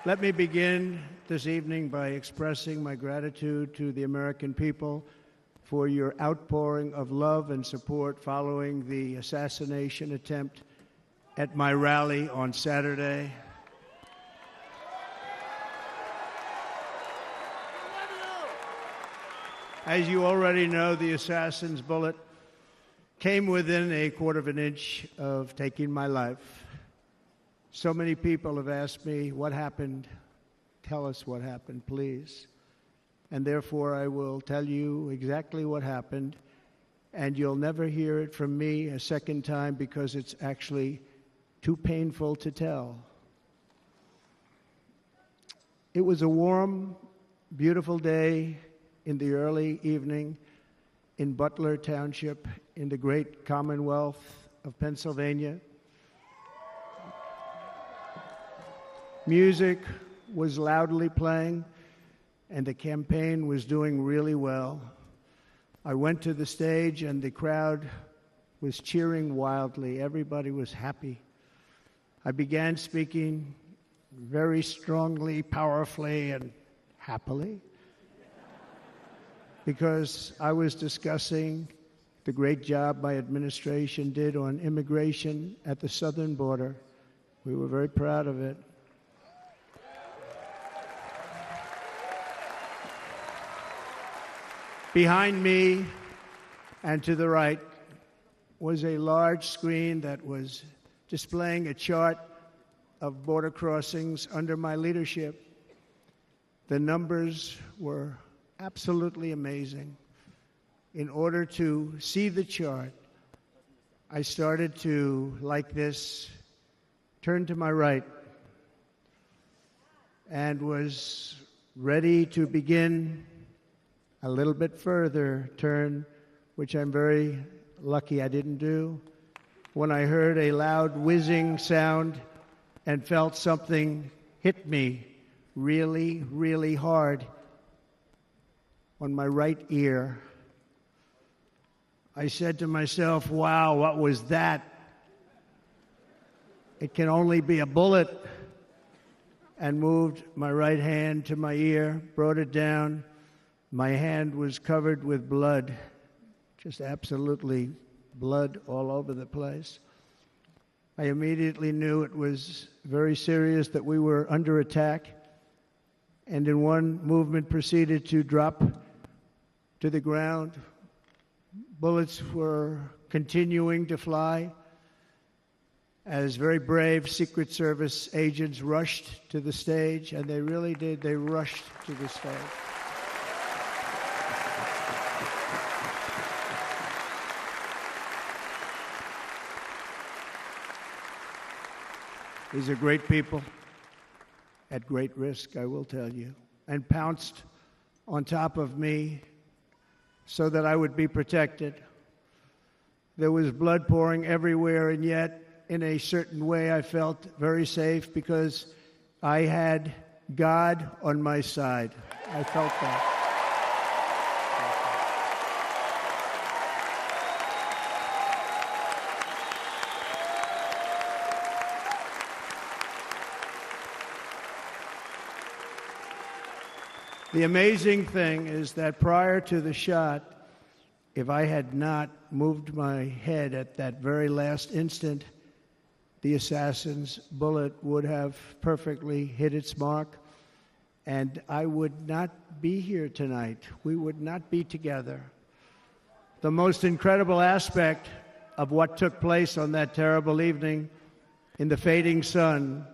Let me begin this evening by expressing my gratitude to the American people for your outpouring of love and support following the assassination attempt at my rally on Saturday. As you already know, the assassin's bullet came within a quarter of an inch of taking my life. So many people have asked me, what happened? Tell us what happened, please. And therefore, I will tell you exactly what happened, and you'll never hear it from me a second time because it's actually too painful to tell. It was a warm, beautiful day in the early evening in Butler Township in the great Commonwealth of Pennsylvania. Music was loudly playing, and the campaign was doing really well. I went to the stage, and the crowd was cheering wildly. Everybody was happy. I began speaking very strongly, powerfully, and happily because I was discussing the great job my administration did on immigration at the southern border. We were very proud of it. Behind me and to the right was a large screen that was displaying a chart of border crossings under my leadership. The numbers were absolutely amazing. In order to see the chart, I started to, like this, turn to my right and was ready to begin a little bit further turn, which I'm very lucky I didn't do, when I heard a loud whizzing sound and felt something hit me really, really hard on my right ear. I said to myself, wow, what was that? It can only be a bullet. And moved my right hand to my ear, brought it down. My hand was covered with blood, just absolutely blood all over the place. I immediately knew it was very serious, that we were under attack, and in one movement proceeded to drop to the ground. Bullets were continuing to fly as very brave Secret Service agents rushed to the stage, and they really did. They rushed to the stage. These are great people at great risk, I will tell you, and pounced on top of me so that I would be protected. There was blood pouring everywhere, and yet, in a certain way, I felt very safe because I had God on my side. I felt that. The amazing thing is that prior to the shot, if I had not moved my head at that very last instant, the assassin's bullet would have perfectly hit its mark, and I would not be here tonight. We would not be together. The most incredible aspect of what took place on that terrible evening in the fading sun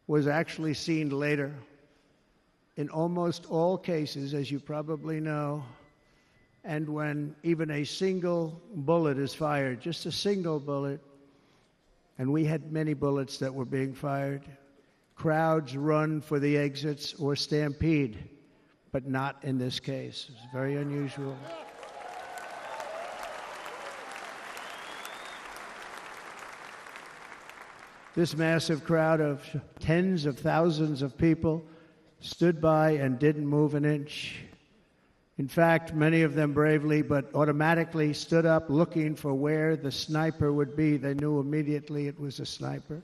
was actually seen later. In almost all cases, as you probably know, and when even a single bullet is fired, just a single bullet, and we had many bullets that were being fired, crowds run for the exits or stampede, but not in this case. It's very unusual. This massive crowd of tens of thousands of people stood by and didn't move an inch. In fact, many of them bravely but automatically stood up looking for where the sniper would be. They knew immediately it was a sniper.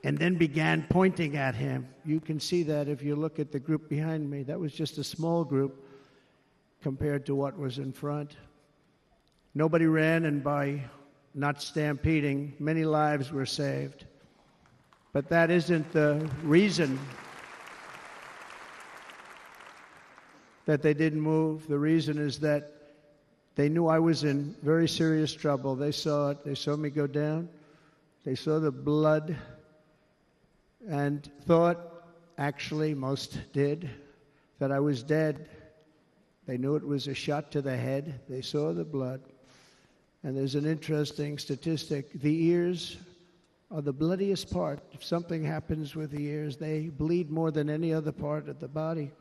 and then began pointing at him. You can see that if you look at the group behind me. That was just a small group compared to what was in front. Nobody ran, and by not stampeding, many lives were saved. But that isn't the reason that they didn't move. The reason is that they knew I was in very serious trouble. They saw it. They saw me go down. They saw the blood and thought, actually most did, that I was dead. They knew it was a shot to the head. They saw the blood. And there's an interesting statistic. The ears are the bloodiest part. If something happens with the ears, they bleed more than any other part of the body.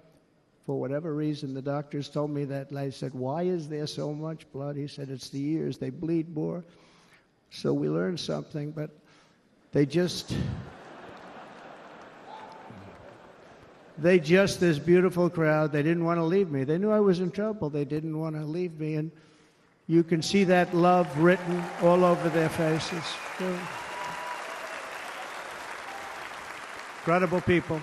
For whatever reason, the doctors told me that. I said, why is there so much blood? He said, it's the ears. They bleed more. So we learned something, but they just, this beautiful crowd, they didn't want to leave me. They knew I was in trouble. They didn't want to leave me. And you can see that love written all over their faces. Incredible people.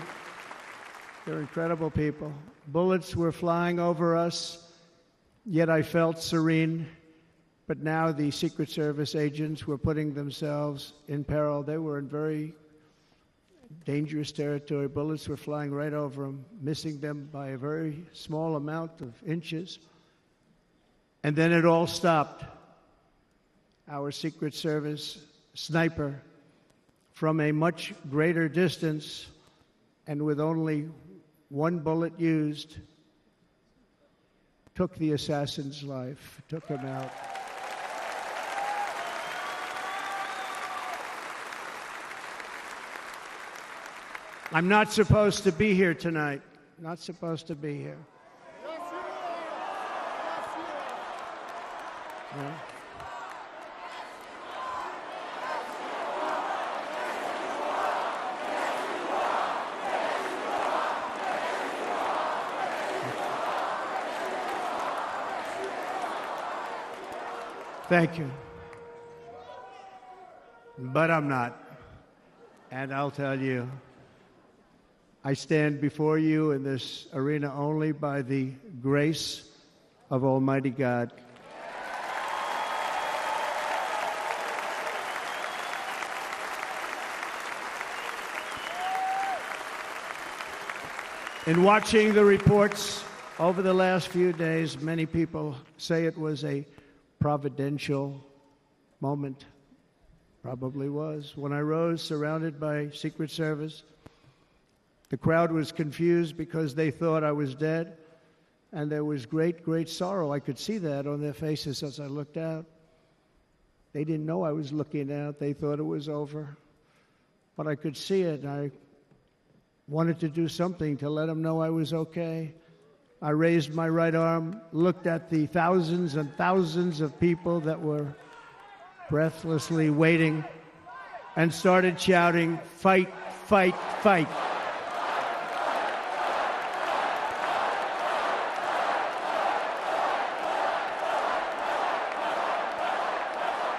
They're incredible people. Bullets were flying over us, yet I felt serene. But now the Secret Service agents were putting themselves in peril. They were in very dangerous territory. Bullets were flying right over them, missing them by a very small amount of inches. And then it all stopped. Our Secret Service sniper, from a much greater distance and with only one bullet used, took the assassin's life, took him out. I'm not supposed to be here tonight. Not supposed to be here. Yes, you are. Yes, you are. Yeah. Thank you. But I'm not. And I'll tell you, I stand before you in this arena only by the grace of Almighty God. In watching the reports over the last few days, many people say it was a providential moment. Probably was. When I rose, surrounded by Secret Service, the crowd was confused because they thought I was dead, and there was great, great sorrow. I could see that on their faces as I looked out. They didn't know I was looking out. They thought it was over. But I could see it, and I wanted to do something to let them know I was okay. I raised my right arm, looked at the thousands and thousands of people that were breathlessly waiting, and started shouting, "Fight, fight, fight."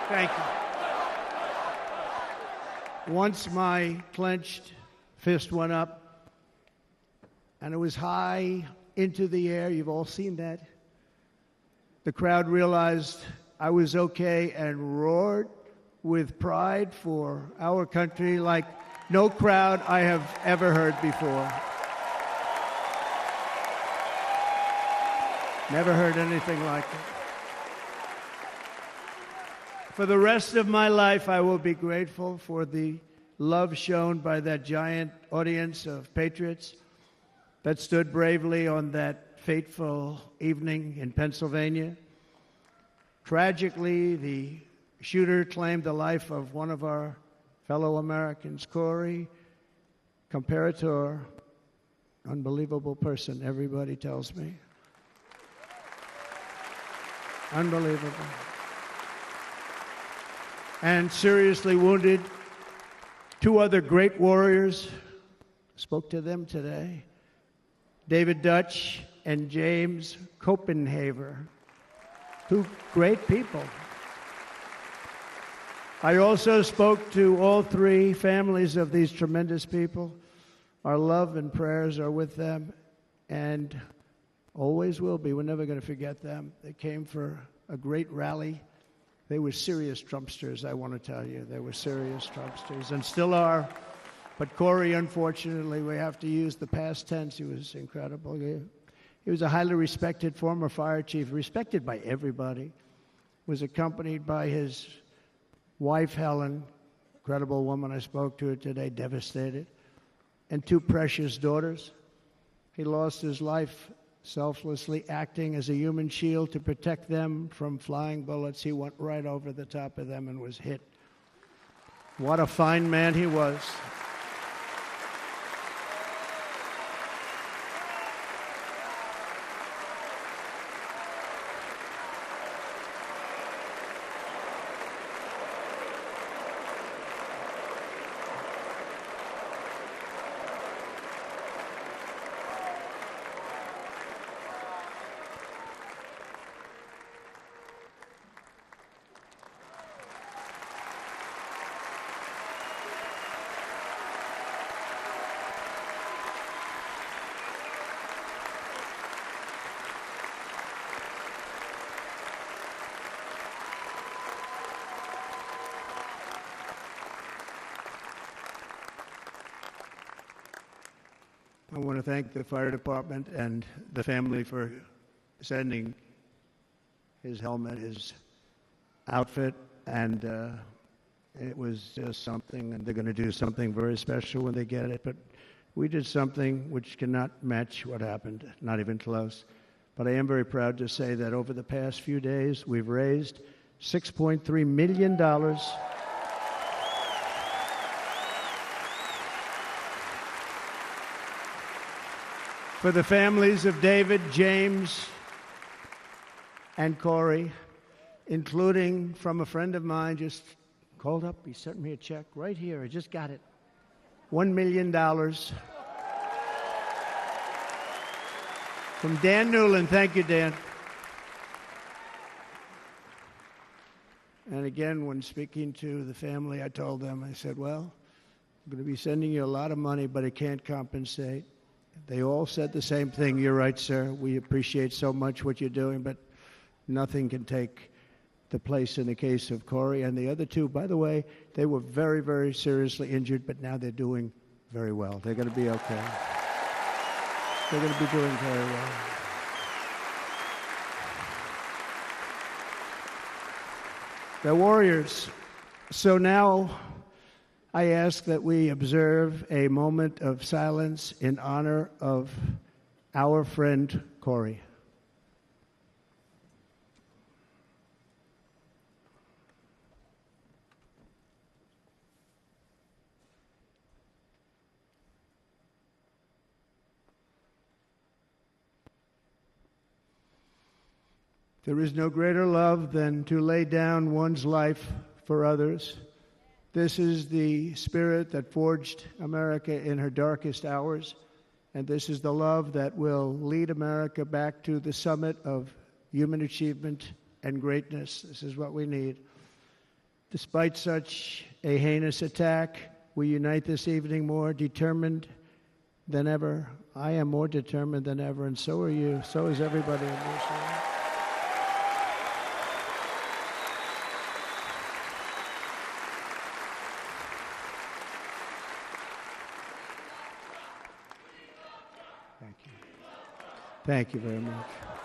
Thank you. Once my clenched fist went up, and it was high into the air. You've all seen that. The crowd realized I was okay and roared with pride for our country like no crowd I have ever heard before. Never heard anything like it. For the rest of my life, I will be grateful for the love shown by that giant audience of patriots that stood bravely on that fateful evening in Pennsylvania. Tragically, the shooter claimed the life of one of our fellow Americans, Corey Comparator. Unbelievable person, everybody tells me. Unbelievable. And seriously wounded, two other great warriors. Spoke to them today. David Dutch and James Copenhaver. Two great people. I also spoke to all three families of these tremendous people. Our love and prayers are with them, and always will be. We're never going to forget them. They came for a great rally. They were serious Trumpsters, I want to tell you. They were serious Trumpsters, and still are. But Corey, unfortunately, we have to use the past tense. He was incredible. He was a highly respected former fire chief, respected by everybody. Was accompanied by his wife, Helen, incredible woman. I spoke to her today, devastated, and two precious daughters. He lost his life selflessly acting as a human shield to protect them from flying bullets. He went right over the top of them and was hit. What a fine man he was. I want to thank the fire department and the family for sending his helmet, his outfit, and it was just something, and they're going to do something very special when they get it. But we did something which cannot match what happened, not even close. But I am very proud to say that over the past few days, we've raised $6.3 million for the families of David, James, and Corey, including from a friend of mine just called up. He sent me a check right here. I just got it. $1 million from Dan Newland. Thank you, Dan. And again, when speaking to the family, I told them, I said, well, I'm going to be sending you a lot of money, but it can't compensate. They all said the same thing. You're right, sir. We appreciate so much what you're doing, but nothing can take the place in the case of Corey. And the other two, by the way, they were very, very seriously injured, but now they're doing very well. They're going to be okay. They're going to be doing very well. They're warriors. So now I ask that we observe a moment of silence in honor of our friend Corey. There is no greater love than to lay down one's life for others. This is the spirit that forged America in her darkest hours, and this is the love that will lead America back to the summit of human achievement and greatness. This is what we need. Despite such a heinous attack, we unite this evening more determined than ever. I am more determined than ever, and so are you. So is everybody in this room. Thank you very much.